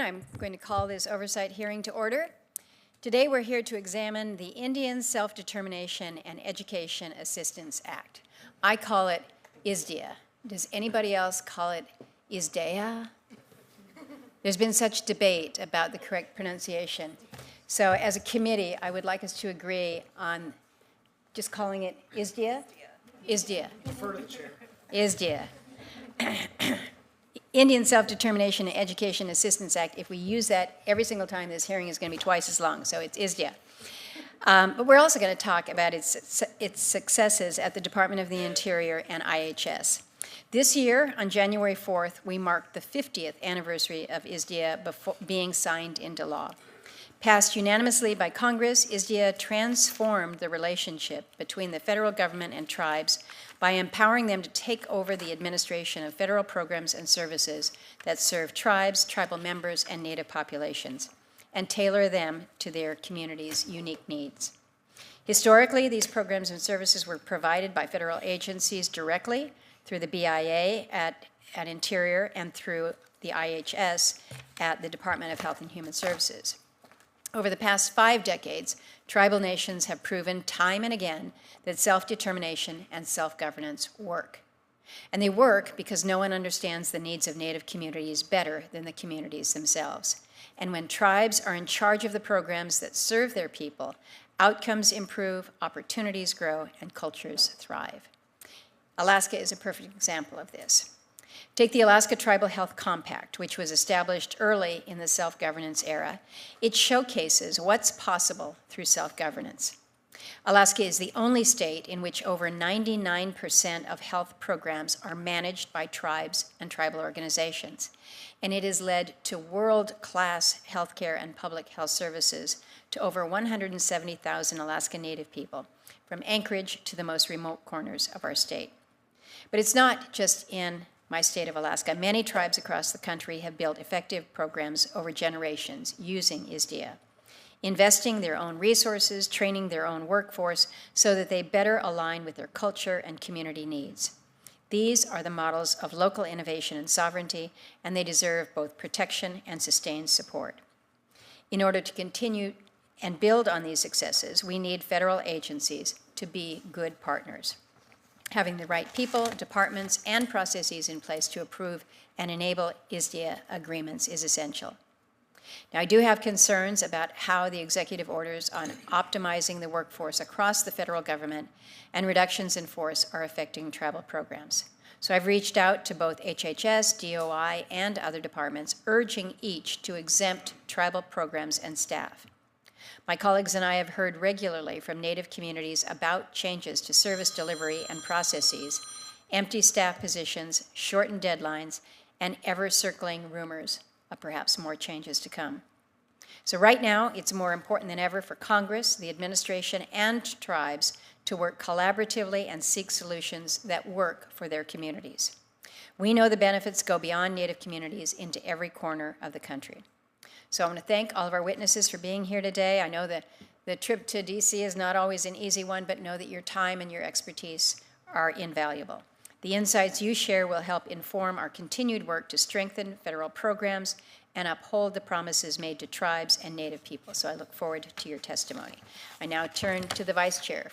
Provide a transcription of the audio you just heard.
afternoon. I'm going to call this oversight hearing to order. Today we're here to examine the Indian Self-Determination and Education Assistance Act. I call it ISDEA. Does anybody else call it ISDEA? There's been such debate about the correct pronunciation. So as a committee, I would like us to agree on just calling it ISDEA? ISDEA. Defer to the chair. ISDEA. Indian Self-Determination and Education Assistance Act, if we use that every single time, this hearing is going to be twice as long, so it's ISDEA. But we're also going to talk about its successes at the Department of the Interior and IHS. This year, on January 4th, we marked the 50th anniversary of ISDEA being signed into law. Passed unanimously by Congress, ISDEA transformed the relationship between the federal government and tribes by empowering them to take over the administration of federal programs and services that serve tribes, tribal members, and Native populations, and tailor them to their communities' unique needs. Historically, these programs and services were provided by federal agencies directly through the BIA at Interior and through the IHS at the Department of Health and Human Services. Over the past 5 decades, tribal nations have proven time and again that self-determination and self-governance work. And they work because no one understands the needs of Native communities better than the communities themselves. And when tribes are in charge of the programs that serve their people, outcomes improve, opportunities grow, and cultures thrive. Alaska is a perfect example of this. Take the Alaska Tribal Health Compact, which was established early in the self-governance era. It showcases what's possible through self-governance. Alaska is the only state in which over 99% of health programs are managed by tribes and tribal organizations, and it has led to world-class healthcare and public health services to over 170,000 Alaska Native people, from Anchorage to the most remote corners of our state. But it's not just in my state of Alaska. Many tribes across the country have built effective programs over generations using ISDEA, investing their own resources, training their own workforce so that they better align with their culture and community needs. These are the models of local innovation and sovereignty, and they deserve both protection and sustained support. In order to continue and build on these successes, we need federal agencies to be good partners. Having the right people, departments, and processes in place to approve and enable ISDEA agreements is essential. Now, I do have concerns about how the executive orders on optimizing the workforce across the federal government and reductions in force are affecting tribal programs. So I've reached out to both HHS, DOI, and other departments, urging each to exempt tribal programs and staff. My colleagues and I have heard regularly from Native communities about changes to service delivery and processes, empty staff positions, shortened deadlines, and ever-circling rumors of perhaps more changes to come. So right now, it's more important than ever for Congress, the administration, and tribes to work collaboratively and seek solutions that work for their communities. We know the benefits go beyond Native communities into every corner of the country. So I want to thank all of our witnesses for being here today. I know that the trip to DC is not always an easy one, but know that your time and your expertise are invaluable. The insights you share will help inform our continued work to strengthen federal programs and uphold the promises made to tribes and Native people. So I look forward to your testimony. I now turn to the Vice Chair for